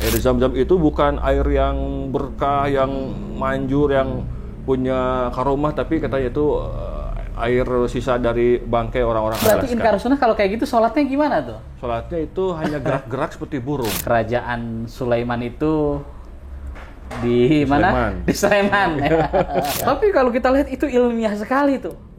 Jadi Zam-Zam itu bukan air yang berkah, yang manjur, yang punya karomah, tapi katanya itu air sisa dari bangkai orang-orang Berarti Alaska. Inkar Sunnah kalau kayak gitu sholatnya gimana tuh? Sholatnya itu hanya gerak-gerak seperti burung. Kerajaan Sulaiman itu di mana? Sleman. Di Sleman. Ya. Tapi kalau kita lihat itu ilmiah sekali tuh.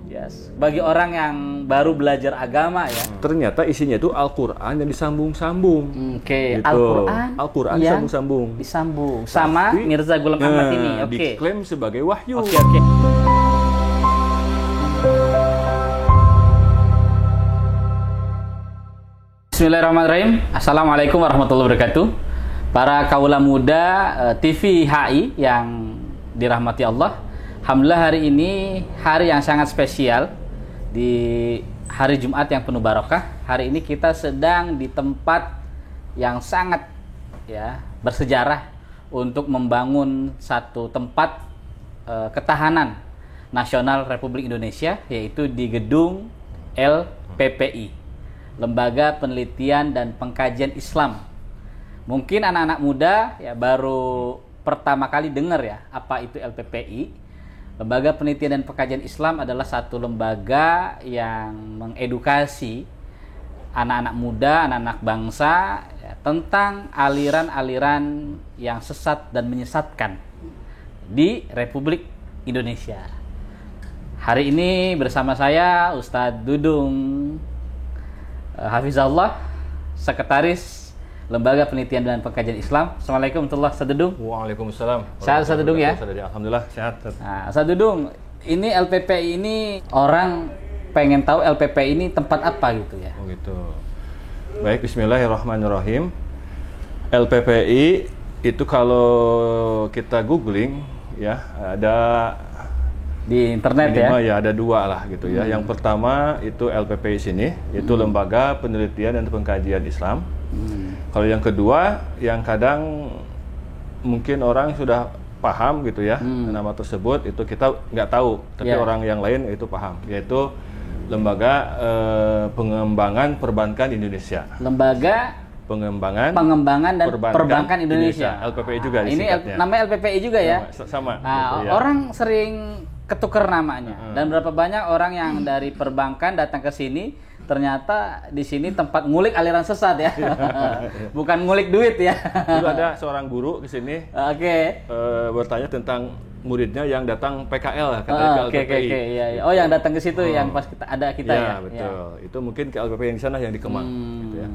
Yes. Bagi orang yang baru belajar agama ya. Ternyata isinya itu Al-Quran yang disambung-sambung. Oke, Gitu. yang Al-Quran disambung-sambung. disambung sama Tapi, Mirza Ghulam Ahmad ini. Oke. diklaim sebagai wahyu. Oke, oke. Bismillahirrahmanirrahim. Assalamualaikum warahmatullahi wabarakatuh. Para kaula muda TV HI yang dirahmati Allah. Alhamdulillah hari ini hari yang sangat spesial. Di hari Jumat yang penuh barokah. Hari ini kita sedang di tempat yang sangat bersejarah untuk membangun satu tempat ketahanan nasional Republik Indonesia, yaitu di gedung LPPI, Lembaga Penelitian dan Pengkajian Islam. Mungkin anak-anak muda baru pertama kali dengar apa itu LPPI. Lembaga Penelitian dan Pengkajian Islam adalah satu lembaga yang mengedukasi anak-anak muda, anak-anak bangsa tentang aliran-aliran yang sesat dan menyesatkan di Republik Indonesia. Hari ini bersama saya Ustadz Dudung Hafizahullah, Sekretaris Lembaga Penelitian dan Pengkajian Islam. Assalamualaikum warahmatullahi wabarakatuh, Ustadz Dudung. Waalaikumsalam. Sehat Ustadz Dudung ya? Alhamdulillah sehat. Nah, Ustadz Dudung, ini LPPI ini orang pengen tahu LPPI ini tempat apa gitu ya? Oh gitu. Baik, bismillahirrahmanirrahim. LPPI itu kalau kita googling ada Di internet minimal ada dua lah gitu ya. Yang pertama itu LPPI sini, itu Lembaga Penelitian dan Pengkajian Islam. Kalau yang kedua, yang kadang mungkin orang sudah paham gitu ya, nama tersebut itu kita nggak tahu, tapi orang yang lain itu paham, yaitu Lembaga Pengembangan Perbankan Indonesia. Lembaga Pengembangan dan Perbankan Indonesia. LPPI juga Ini disingkatnya. namanya LPPI juga ya? Sama. Nah, gitu ya. orang sering ketukar namanya. Dan berapa banyak orang yang dari perbankan datang ke sini, ternyata di sini tempat ngulik aliran sesat ya. Bukan ngulik duit ya. Dulu ada seorang guru ke sini. Oke. Bertanya tentang muridnya yang datang PKL ke Oke. LPPI. Iya. Oh, yang datang ke situ yang pas kita ya. Iya, betul. Itu mungkin ke LPPI yang di sana yang di Kemang gitu ya.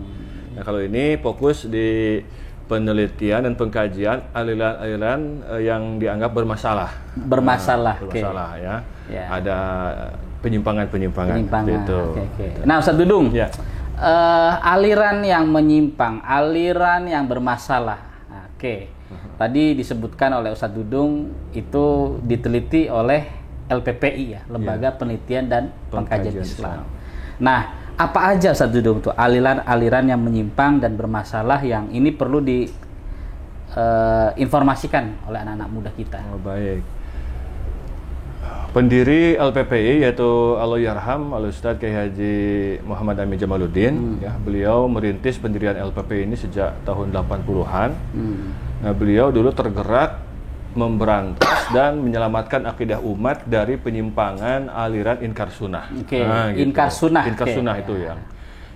Nah, kalau ini fokus di penelitian dan pengkajian aliran-aliran yang dianggap bermasalah. Bermasalah ya. Ada penyimpangan-penyimpangan itu. Oke. Nah, Ustadz Dudung. Ya. Aliran yang menyimpang, aliran yang bermasalah. Oke. Tadi disebutkan oleh Ustadz Dudung itu diteliti oleh LPPI ya, Lembaga Penelitian dan Pengkajian Islam. Nah, apa aja Ustadz Dudung tuh aliran-aliran yang menyimpang dan bermasalah yang ini perlu diinformasikan oleh anak-anak muda kita? Oh, baik. Pendiri LPPI yaitu Allahyarham Al-Ustadz Kiai Haji Muhammad Amin Jamaluddin, beliau merintis pendirian LPPI ini sejak tahun 80-an. Nah, beliau dulu tergerak memberantas dan menyelamatkan akidah umat dari penyimpangan aliran Inkar Sunnah. Nah, gitu. Inkar Sunnah. Inkar Sunnah itu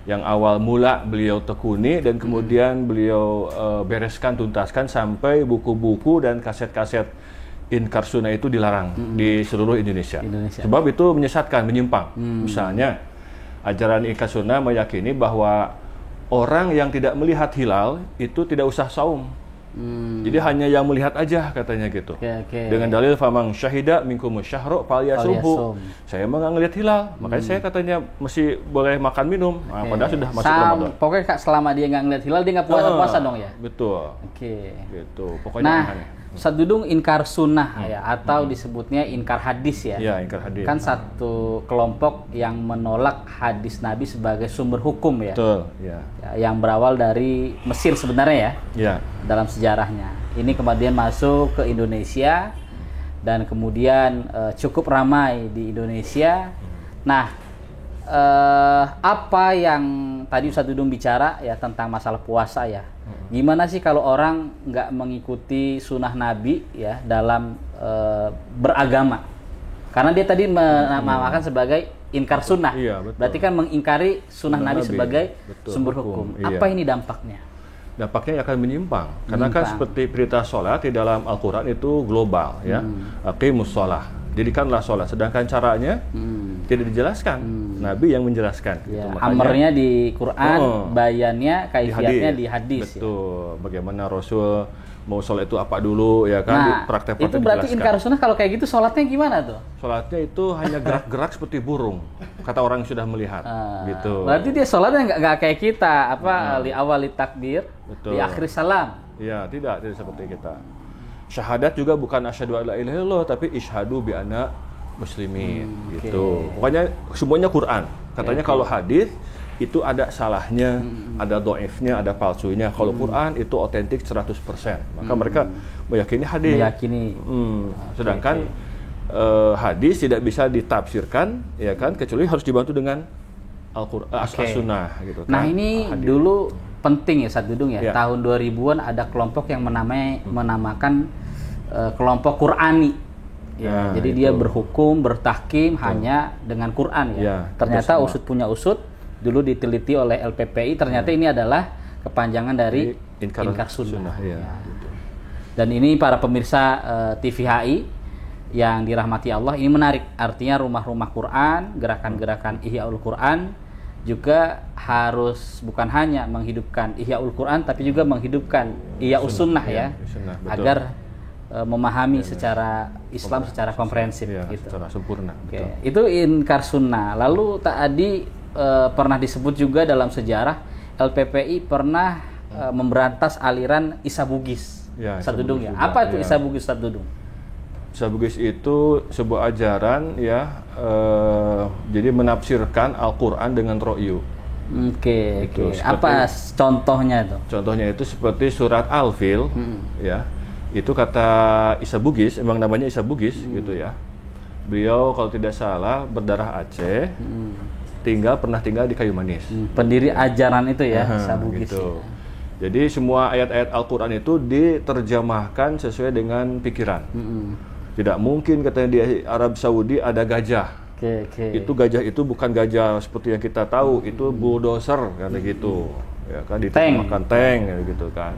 yang awal mula beliau tekuni dan kemudian beliau bereskan, tuntaskan sampai buku-buku dan kaset-kaset Inkar Sunnah itu dilarang di seluruh Indonesia. Sebab itu menyesatkan, menyimpang. Misalnya ajaran Inkar Sunnah meyakini bahwa orang yang tidak melihat hilal itu tidak usah saum. Jadi hanya yang melihat aja katanya gitu. Dengan dalil famang syahida minkum syahru falyasumhu. Saya mah nggak ngelihat hilal, makanya saya katanya masih boleh makan minum. Nah, padahal sudah masuk Ramadan. Pokoknya selama dia nggak ngelihat hilal dia nggak puasa dong ya. Betul. Gitu. Pokoknya nah, Ustadz Dudung, Inkar Sunnah atau disebutnya Inkar Hadis ya. Iya, Inkar Hadis. Kan satu kelompok yang menolak hadis Nabi sebagai sumber hukum ya. Betul, ya. Yang berawal dari Mesir sebenarnya ya. Iya. Dalam sejarahnya. Ini kemudian masuk ke Indonesia dan kemudian cukup ramai di Indonesia. Nah, apa yang tadi Ustadz Dudung bicara ya tentang masalah puasa ya. Gimana sih kalau orang nggak mengikuti sunnah Nabi ya dalam beragama? Karena dia tadi menamakan sebagai inkar sunnah. Iya, betul. Berarti kan mengingkari sunnah Nabi sebagai betul, sumber hukum. Iya. Apa ini dampaknya? Dampaknya akan menyimpang. Karena kan seperti perintah sholat di dalam Al-Quran itu global ya. Aqimus sholah. Dirikanlah sholat. Sedangkan caranya tidak dijelaskan. Nabi yang menjelaskan. Ya, gitu. amarnya di Quran, bayannya, kaifiatnya di hadis. Betul. Ya. Bagaimana Rasul mau sholat itu apa dulu ya kan? Nah, praktek-praktek itu berarti dijelaskan. inkar sunnah. Kalau kayak gitu sholatnya gimana tuh? Sholatnya itu hanya gerak-gerak seperti burung. Kata orang yang sudah melihat. Gitu. Berarti dia sholatnya nggak kayak kita. Li awal li takbir, Betul. di akhir salam. Ya, tidak seperti kita. Syahadat juga bukan asyhadu alla ilaha illallah tapi isyhadu bi anna muslimin gitu. Pokoknya semuanya Quran. Katanya kalau hadis itu ada salahnya, ada dhaifnya, ada palsunya. Kalau Quran itu otentik 100%. Maka mereka meyakini hadis. Sedangkan hadis tidak bisa ditafsirkan ya kan kecuali harus dibantu dengan Al-Qur'an, As-Sunnah gitu kan. Nah, ini hadis. Dulu penting ya Ustadz Dudung ya. Tahun 2000-an ada kelompok yang menamakan kelompok Qur'ani. Ya, jadi dia berhukum, bertahkim hanya dengan Quran ya. Ternyata usut punya usut, dulu diteliti oleh LPPI, ternyata ini adalah kepanjangan dari inkar sunnah. Ya. Dan ini para pemirsa TVHI yang dirahmati Allah, ini menarik. Artinya rumah-rumah Quran, gerakan-gerakan Ihyaul Quran juga harus bukan hanya menghidupkan Ihyaul Quran tapi juga menghidupkan Ihyaus Sunnah ya. Agar memahami secara Islam secara komprehensif gitu. Secara sempurna. Itu inkar sunnah. Lalu tadi pernah disebut juga dalam sejarah LPPI pernah memberantas aliran Isa Bugis. Ustadz Dudung ya. Apa itu Isa Bugis, Ustadz Dudung? Isa Bugis itu sebuah ajaran ya, jadi menafsirkan Al-Quran dengan ro'yu. Oke. Apa contohnya itu? Contohnya itu seperti surat Al-Fil ya. Itu kata Isa Bugis, emang namanya Isa Bugis gitu ya. Beliau kalau tidak salah berdarah Aceh, pernah tinggal di Kayu Manis. Pendiri ajaran itu ya, Isa Bugis. Gitu. Jadi semua ayat-ayat Al-Quran itu diterjemahkan sesuai dengan pikiran. Tidak mungkin katanya di Arab Saudi ada gajah. Itu gajah itu bukan gajah seperti yang kita tahu, itu bulldozer kan gitu. Ya kan diterjemahkan tank gitu kan.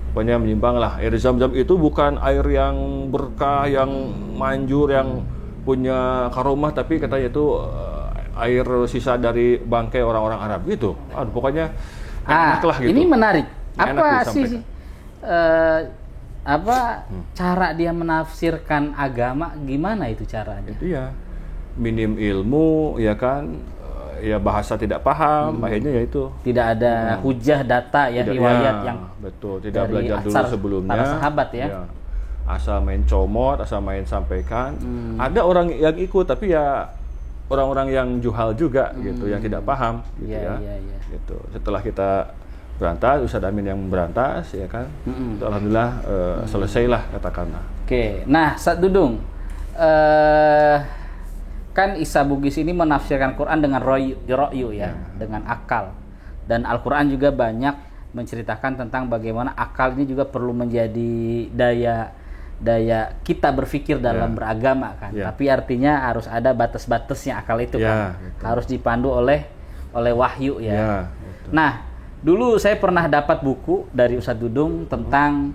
Pokoknya menyimpang lah. Air Zam-Zam itu bukan air yang berkah, yang manjur, yang punya karomah, tapi katanya itu air sisa dari bangkai orang-orang Arab gitu. Aduh, pokoknya enak lah gitu. Ini menarik. Apa sih cara dia menafsirkan agama? Gimana itu caranya? Itu ya minim ilmu ya kan. Ya bahasa tidak paham, akhirnya ya itu tidak ada hujah data ya, riwayat yang betul, tidak belajar dulu sebelumnya para sahabat ya. Asal main comot, asal main sampaikan. Ada orang yang ikut tapi ya orang-orang yang juhal juga gitu, yang tidak paham gitu gitu. Setelah kita berantas, Ustadz Amin yang berantas ya kan, alhamdulillah selesailah katakanlah. Oke, nah Ustadz Dudung, kan Isa Bugis ini menafsirkan Quran dengan ro'yu ya, dengan akal. Dan Al-Quran juga banyak menceritakan tentang bagaimana akal ini juga perlu menjadi daya kita berpikir dalam beragama kan. Tapi artinya harus ada batas-batasnya akal itu kan. Betul. Harus dipandu oleh wahyu ya. Nah, dulu saya pernah dapat buku dari Ustadz Dudung tentang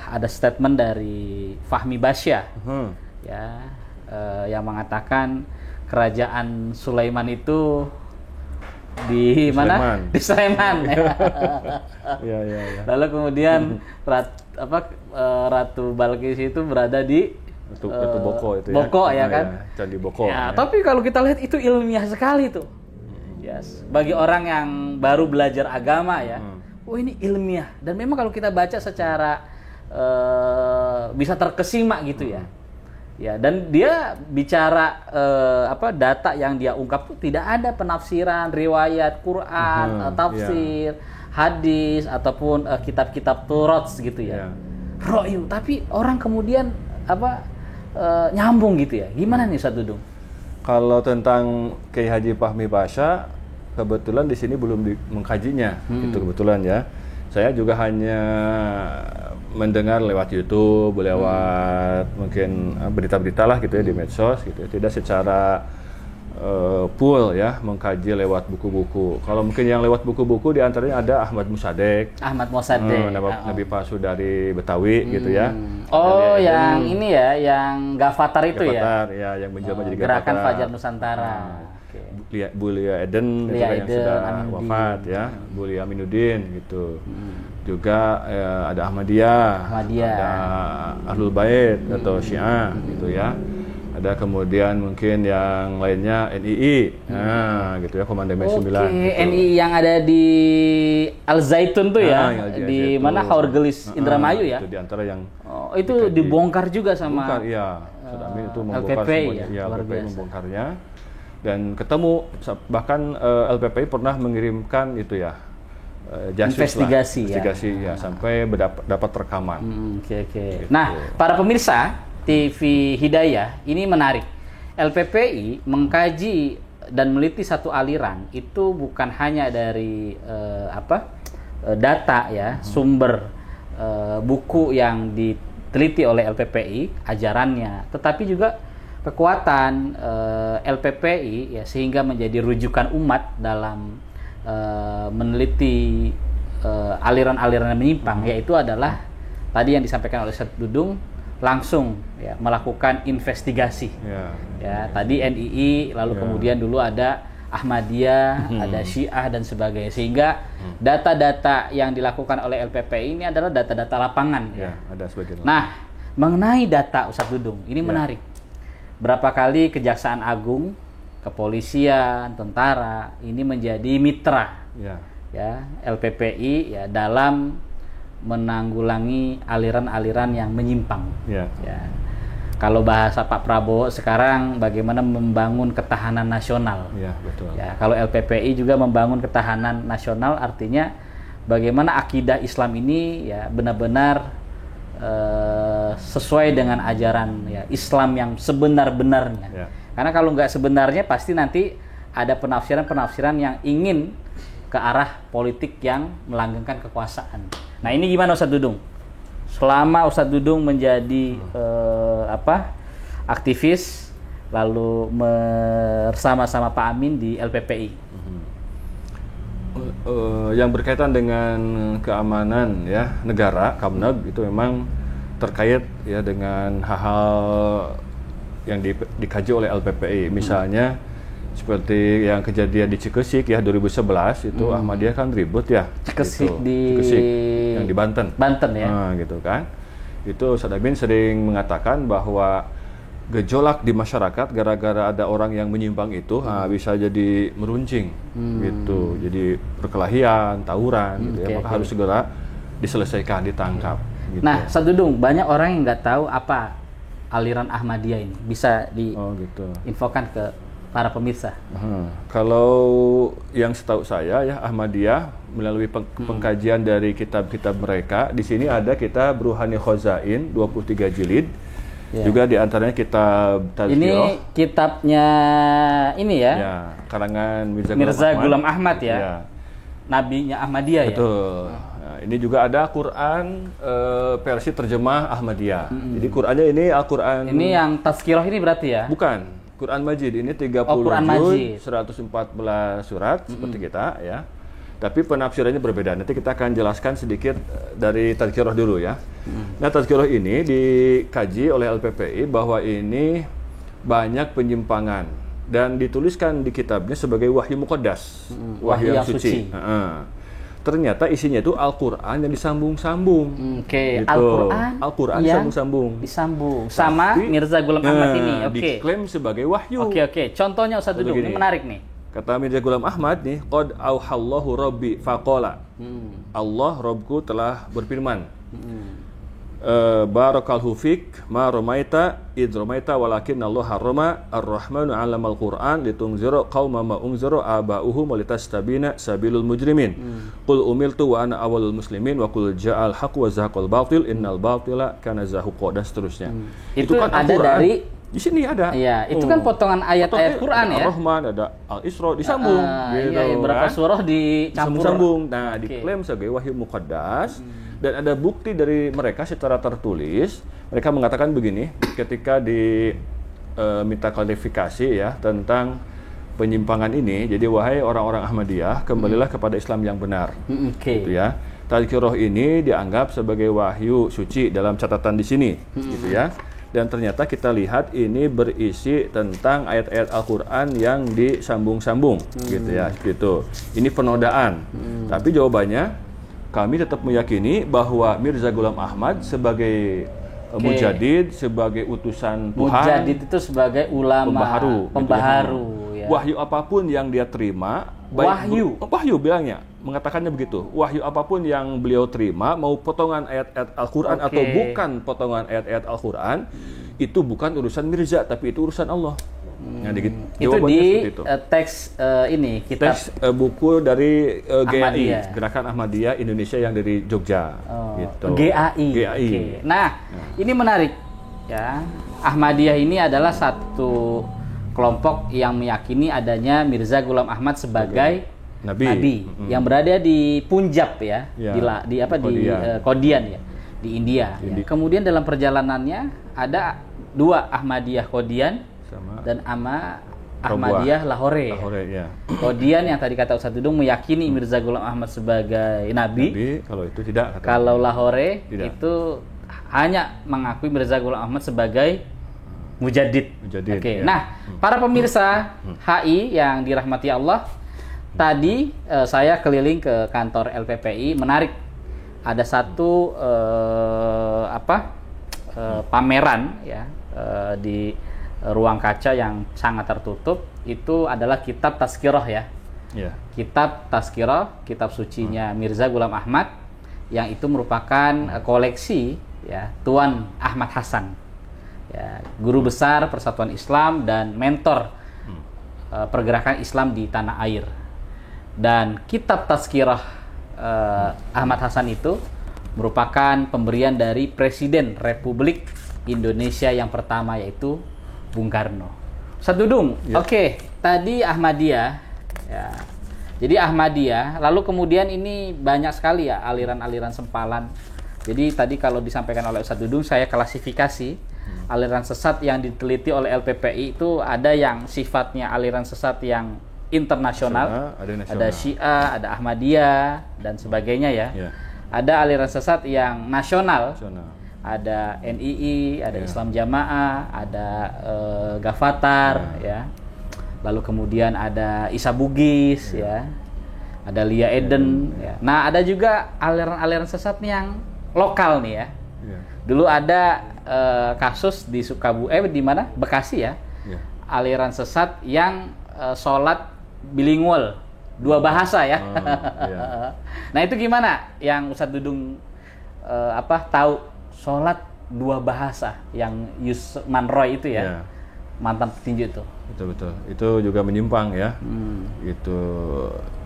ada statement dari Fahmi Basyah ya. Yang mengatakan kerajaan Sulaiman itu di mana? Di Sleman. Ya. Lalu kemudian Ratu Balkis itu berada di Boko itu Boko ya kan? Candi Boko. Ya, tapi kalau kita lihat itu ilmiah sekali tuh. Bagi orang yang baru belajar agama ya, ini ilmiah. Dan memang kalau kita baca secara bisa terkesima gitu ya. Ya, dan dia bicara data yang dia ungkap tuh tidak ada penafsiran riwayat Quran, tafsir, hadis ataupun kitab-kitab Taurat gitu ya. Ro'yu, tapi orang kemudian nyambung gitu ya. Gimana nih Ustadz Dudung? Kalau tentang Kiai Haji Fahmi Pasha, kebetulan di sini belum mengkajinya, gitu kebetulan ya. Saya juga hanya mendengar lewat YouTube, lewat mungkin berita-berita lah gitu ya di medsos gitu. Tidak secara full ya mengkaji lewat buku-buku. Kalau mungkin yang lewat buku-buku diantaranya ada Ahmad Musadek. Ahmad Musadek. Nabi Palsu dari Betawi gitu ya. Oh, yang ini ya, yang Gavatar itu Gavatar, ya, yang menjelma jadi Gerakan Gavatar. Fajar Nusantara. Bu Lia Eden Lia yang Eden, sudah Aminuddin. wafat ya, Bu Lia Aminuddin gitu. Juga ada Ahmadiyah, ada Ahlul Bait atau Syiah gitu ya. Ada kemudian mungkin yang lainnya NII, nah gitu ya, Komandan 9. Oke, gitu. NII yang ada di Al Zaitun tuh ya, yang di Al-Zaitun. mana Haurgelis Indramayu ya. Itu diantara yang Itu dibongkar juga sama bongkar, iya. Ustaz Amin itu membongkar LPPI semuanya. ya, luar LPPI biasa. membongkarnya. Dan ketemu bahkan LPPI pernah mengirimkan itu ya. Jasus Investigasi lah. Investigasi ya, sampai dapat rekaman. Oke. Gitu. Nah, para pemirsa TV Hidayah, ini menarik. LPPI mengkaji dan meliti satu aliran itu bukan hanya dari data ya, sumber buku yang diteliti oleh LPPI, ajarannya, tetapi juga kekuatan LPPI ya, sehingga menjadi rujukan umat dalam meneliti aliran-aliran yang menyimpang, yaitu adalah tadi yang disampaikan oleh Ustaz Dudung, langsung ya melakukan investigasi. Ya, tadi NII, lalu kemudian dulu ada Ahmadiyah, ada Syiah dan sebagainya. Sehingga data-data yang dilakukan oleh LPPI ini adalah data-data lapangan. Ya, ada sebagian. Nah, mengenai data Ustaz Dudung, ini menarik. Berapa kali Kejaksaan Agung, kepolisian, tentara ini menjadi mitra ya LPPI ya dalam menanggulangi aliran-aliran yang menyimpang. Ya. Kalau bahasa Pak Prabowo sekarang bagaimana membangun ketahanan nasional. Ya, betul. Ya, kalau LPPI juga membangun ketahanan nasional, artinya bagaimana akidah Islam ini ya benar-benar sesuai dengan ajaran ya Islam yang sebenar-benarnya. Ya. Karena kalau nggak sebenarnya pasti nanti ada penafsiran-penafsiran yang ingin ke arah politik yang melanggengkan kekuasaan. Nah, ini gimana Ustaz Dudung? Selama Ustaz Dudung menjadi aktivis lalu bersama-sama Pak Amin di LPPI. Yang berkaitan dengan keamanan ya negara, Kamnag itu memang terkait ya dengan hal-hal yang dikaji oleh LPPI. Misalnya seperti yang kejadian di Cikesik ya 2011 itu Ahmadiyah kan ribut ya. Cikesik gitu. di Cikesik yang di Banten. Banten ya. Nah, gitu kan. Itu Ustaz Amin sering mengatakan bahwa gejolak di masyarakat gara-gara ada orang yang menyimpang itu bisa jadi meruncing gitu. Jadi perkelahian, tawuran gitu ya. Maka harus segera diselesaikan, ditangkap gitu. Nah, Ustaz Dudung, banyak orang yang nggak tahu apa aliran Ahmadiyah ini. Bisa diinfokan ke para pemirsa. Kalau yang setahu saya ya Ahmadiyah melalui pengkajian dari kitab-kitab mereka, di sini ada kitab Ruhani Khozain 23 jilid. Juga diantaranya kitab Tazkirah. Ini kitabnya ini ya. Karangan Mirza Ghulam Ahmad ya. Nabinya Ahmadiyah ya. Betul. Nah, ini juga ada Quran versi terjemah Ahmadiyah. Jadi Qurannya ini Al-Quran. Ini yang Tazkirah ini berarti ya? Bukan. Quran Majid ini 30 juz, 114 surat seperti kita ya. Tapi penafsirannya berbeda. Nanti kita akan jelaskan sedikit dari Tazkirah dulu ya. Nah, Tazkirah ini dikaji oleh LPPI bahwa ini banyak penyimpangan dan dituliskan di kitabnya sebagai wahyu muqaddas, wahyu yang suci. Ternyata isinya itu Al-Quran yang disambung-sambung. Oke, gitu. Al-Quran disambung-sambung. Disambung sama Mirza Ghulam Ahmad ini. Oke. Diklaim sebagai wahyu. Oke. Contohnya Ustaz Dudung, ini menarik nih. Kata Mirza Ghulam Ahmad nih, qad auhallahu rabbi faqala. Allah Rabbku telah berfirman. Barakallahu fik ma ramaita id ramaita walakin Allah harrama ar-rahmanu 'allamal Qur'an litunzira qauma ma unzira aba'uhum walitastabina sabilul mujrimin. Qul umiltu wa ana awwalul muslimin wa qul ja'al haqq wa zahaqal batil innal batila kana zahuqa dan seterusnya. Itu kan ada dari Di sini ada. Iya, itu kan potongan ayat-ayat Quran ada ya. Ar-Rahman, ada Al-Isra disambung. Gitu, Iya, beberapa kan? surah dicampur. Sambung. Nah, diklaim sebagai wahyu muqaddas dan ada bukti dari mereka secara tertulis. Mereka mengatakan begini, ketika minta klarifikasi ya tentang penyimpangan ini. Jadi wahai orang-orang Ahmadiyah, kembalilah kepada Islam yang benar. Gitu ya. Tazkirah ini dianggap sebagai wahyu suci dalam catatan di sini, gitu ya. Dan ternyata kita lihat ini berisi tentang ayat-ayat Al-Quran yang disambung-sambung, gitu ya, gitu. Ini penodaan. Tapi jawabannya, kami tetap meyakini bahwa Mirza Ghulam Ahmad sebagai mujadid, sebagai utusan Tuhan. Mujadid itu sebagai ulama pembaharu. Gitu ya. Wahyu apapun yang dia terima, wahyu bilangnya, mengatakannya begitu. Wahyu apapun yang beliau terima, mau potongan ayat-ayat Al-Quran atau bukan potongan ayat-ayat Al-Quran, itu bukan urusan Mirza, tapi itu urusan Allah. Nah, itu di teks ini kitab teks buku dari GAI, Gerakan Ahmadiyah Indonesia yang dari Jogja. Gitu. GAI. Okay. Nah, ini menarik ya. Ahmadiyah ini adalah satu kelompok yang meyakini adanya Mirza Ghulam Ahmad sebagai Nabi yang berada di Punjab ya, di Qadian ya, di India. Ya. Kemudian dalam perjalanannya ada dua Ahmadiyah Qadian dan Ahmadiyah Lahore. Ya. Qadian yang tadi kata Ustaz Dudung meyakini Mirza Ghulam Ahmad sebagai Nabi. Kalau itu tidak. Kalau Lahore itu hanya mengakui Mirza Ghulam Ahmad sebagai Mujadid. Oke. Nah, para pemirsa HI yang dirahmati Allah, tadi saya keliling ke kantor LPPI, menarik. Ada satu pameran ya di ruang kaca yang sangat tertutup. Itu adalah kitab Tazkirah ya. Kitab Tazkirah, kitab sucinya Mirza Ghulam Ahmad, yang itu merupakan koleksi ya Tuan Ahmad Hasan. Ya, guru besar Persatuan Islam dan mentor pergerakan Islam di tanah air. Dan kitab Tazkirah Ahmad Hasan itu merupakan pemberian dari Presiden Republik Indonesia yang pertama, yaitu Bung Karno. Ustaz Dudung, oke, tadi Ahmadiyah ya. Jadi Ahmadiyah, lalu kemudian ini banyak sekali ya aliran-aliran sempalan. Jadi tadi kalau disampaikan oleh Ustaz Dudung, saya klasifikasi aliran sesat yang diteliti oleh LPPI itu ada yang sifatnya aliran sesat yang internasional, ada Syiah, ada Ahmadiyah dan sebagainya ya. Ada aliran sesat yang nasional, ada NII, ada Islam Jamaah, ada Ghafatar ya. Lalu kemudian ada Isa Bugis ya. Ada Lia Eden ya. Nah, ada juga aliran-aliran sesat yang lokal nih ya. Dulu ada kasus di di mana? Bekasi ya. Aliran sesat yang sholat bilingual, dua bahasa ya. Nah, itu gimana yang Ustaz Dudung tahu sholat dua bahasa yang Yusman Roy itu ya. Mantan petinju itu. Betul. Itu juga menyimpang ya. Itu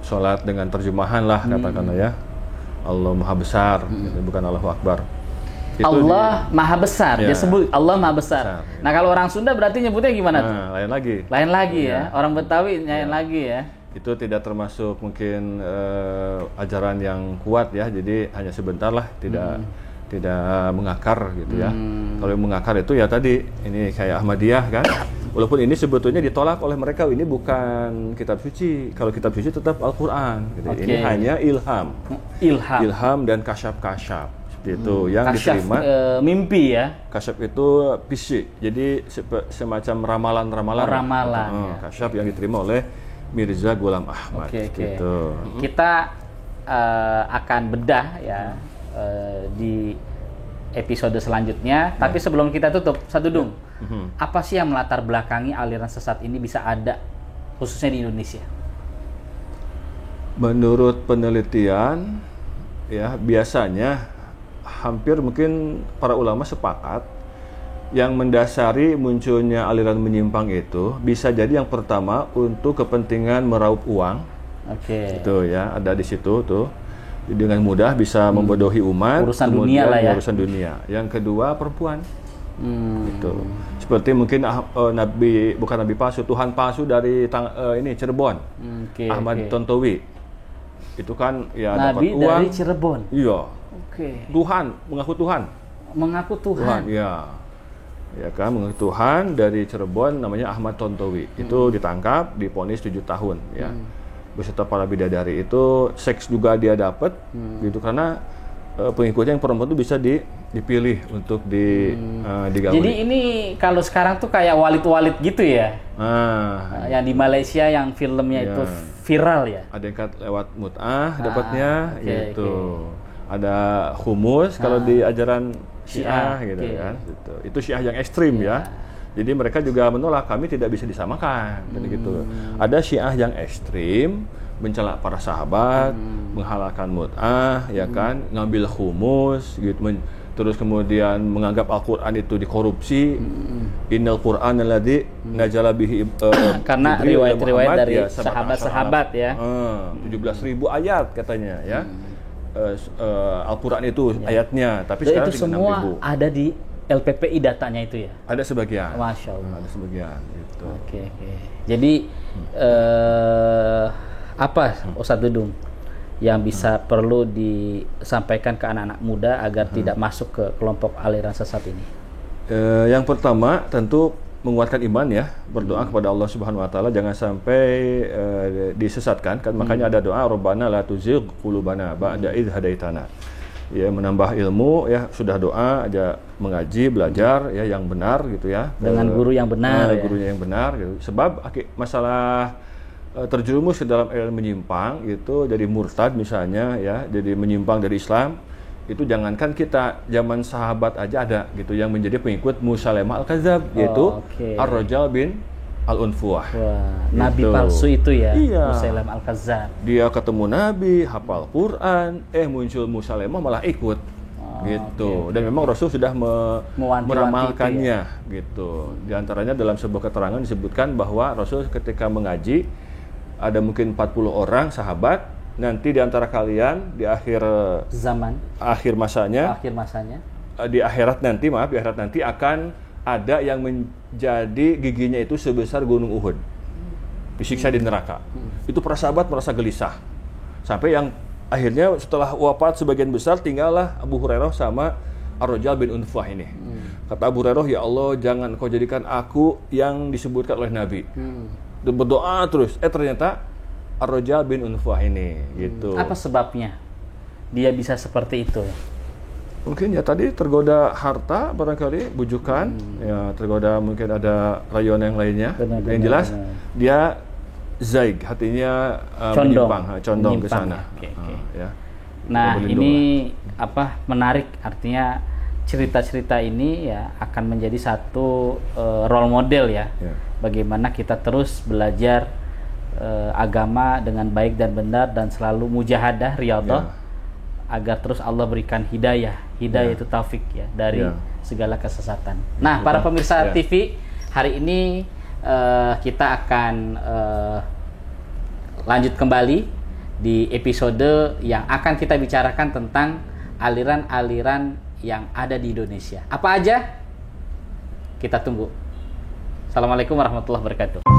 sholat dengan terjemahan lah katakanlah ya. Allah Maha Besar, bukan Allahu Akbar. Itu Allah Maha Besar, dia sebut Allah Maha Besar. Nah, kalau orang Sunda berarti nyebutnya gimana tuh? Lain lagi. Lain lagi ya. Orang Betawi lain lagi ya. Itu tidak termasuk mungkin ajaran yang kuat ya. Jadi hanya sebentar lah, tidak mengakar gitu ya. Kalau yang mengakar itu ya tadi ini kayak Ahmadiyah kan. Walaupun ini sebetulnya ditolak oleh mereka, ini bukan kitab suci. Kalau kitab suci tetap Al-Qur'an gitu. Ini hanya ilham dan kasyaf itu yang kasyaf, diterima mimpi ya. Kasyaf itu fisik, jadi semacam ramalan-ramalan. Kasyaf yang diterima oleh Mirza Ghulam Ahmad. Gitu. Kita akan bedah ya di episode selanjutnya. Tapi sebelum kita tutup, Ustaz Dudung, apa sih yang melatar belakangi aliran sesat ini bisa ada khususnya di Indonesia? Menurut penelitian ya, biasanya hampir mungkin para ulama sepakat yang mendasari munculnya aliran menyimpang itu bisa jadi yang pertama untuk kepentingan meraup uang. Itu ya, ada di situ tuh. Dengan mudah bisa membodohi umat, urusan dunia lah ya. Urusan dunia. Yang kedua perempuan. Gitu. Seperti mungkin nabi, bukan nabi palsu, Tuhan palsu dari ini Cirebon, Ahmad Tontowi. Itu kan ya nabi dapat uang dari Cirebon. Iya. Tuhan, mengaku Tuhan. Mengaku Tuhan. Ya. Ya kan, mengaku Tuhan dari Cirebon, namanya Ahmad Tontowi. Itu ditangkap, divonis 7 tahun ya. Beserta para bidadari itu, seks juga dia dapat gitu, karena pengikutnya yang perempuan itu bisa dipilih untuk digauli. Jadi ini kalau sekarang tuh kayak walid-walid gitu ya? Yang di Malaysia yang filmnya itu viral ya? Ada yang lewat mut'ah dapatnya, gitu. Ada humus kalau di ajaran Syiah gitu kan. Gitu. Itu Syiah yang ekstrim ya. Jadi mereka juga menolak, kami tidak bisa disamakan, gitu. Ada Syiah yang ekstrim, mencela para sahabat, menghalalkan mut'ah, ya kan, ngambil humus, gitu, terus kemudian menganggap Al-Quran itu dikorupsi. Innal Quran alladzi nazala bihi karena riwayat-riwayat dari sahabat-sahabat ya. 17.000 ayat katanya ya. Al-Quran itu ayatnya, tapi sekarang itu semua 6.000. ada di LPPI datanya itu ya? Ada sebagian. Masya Allah. Ada sebagian gitu. Oke. Jadi apa Ustadz Dudung yang bisa perlu disampaikan ke anak-anak muda agar tidak masuk ke kelompok aliran sesat ini? Yang pertama tentu menguatkan iman ya, berdoa kepada Allah Subhanahu wa taala jangan sampai disesatkan kan. Makanya ada doa Rabbana la tuzigh qulubana ba'da idh hadaitana. Ya, menambah ilmu ya, sudah doa aja, mengaji, belajar ya yang benar gitu ya. Dengan guru yang benar ya. Gurunya yang benar gitu. Sebab masalah terjerumus ke dalam ilmu menyimpang itu jadi murtad misalnya ya, jadi menyimpang dari Islam. Itu jangankan kita, zaman sahabat aja ada gitu yang menjadi pengikut Musailamah Al-Kadzdzab, yaitu Ar-Rajal bin Al-Unfuwah. Nabi palsu itu ya, iya. Musailamah Al-Kadzdzab. Dia ketemu Nabi, hafal Quran, muncul Musailamah malah ikut. Gitu. Dan memang Rasul sudah meramalkannya gitu. Di antaranya dalam sebuah keterangan disebutkan bahwa Rasul ketika mengaji ada mungkin 40 orang sahabat, nanti di antara kalian di akhir zaman, akhir masanya, di akhirat nanti akan ada yang menjadi giginya itu sebesar gunung Uhud, disiksa di neraka. Itu para sahabat merasa gelisah, sampai yang akhirnya setelah wafat sebagian besar tinggallah Abu Hurairah sama Ar-Rajal bin Unfuwah ini. Kata Abu Hurairah, ya Allah jangan kau jadikan aku yang disebutkan oleh Nabi. Dan berdoa terus, ternyata Ar-Rajal bin Unfuwah ini gitu. Apa sebabnya dia bisa seperti itu? Mungkin ya tadi tergoda harta barangkali, bujukan, ya tergoda mungkin ada rayuan yang lainnya. Yang jelas dia zaig, hatinya condong ke sana. Ya. Nah, ini menarik, artinya cerita-cerita ini ya akan menjadi satu role model ya. Bagaimana kita terus belajar agama dengan baik dan benar dan selalu mujahadah, riyadhah, agar terus Allah berikan hidayah itu taufik ya dari segala kesesatan. Nah, para pemirsa TV, hari ini kita akan lanjut kembali di episode yang akan kita bicarakan tentang aliran-aliran yang ada di Indonesia. Apa aja? Kita tunggu. Assalamualaikum warahmatullahi wabarakatuh.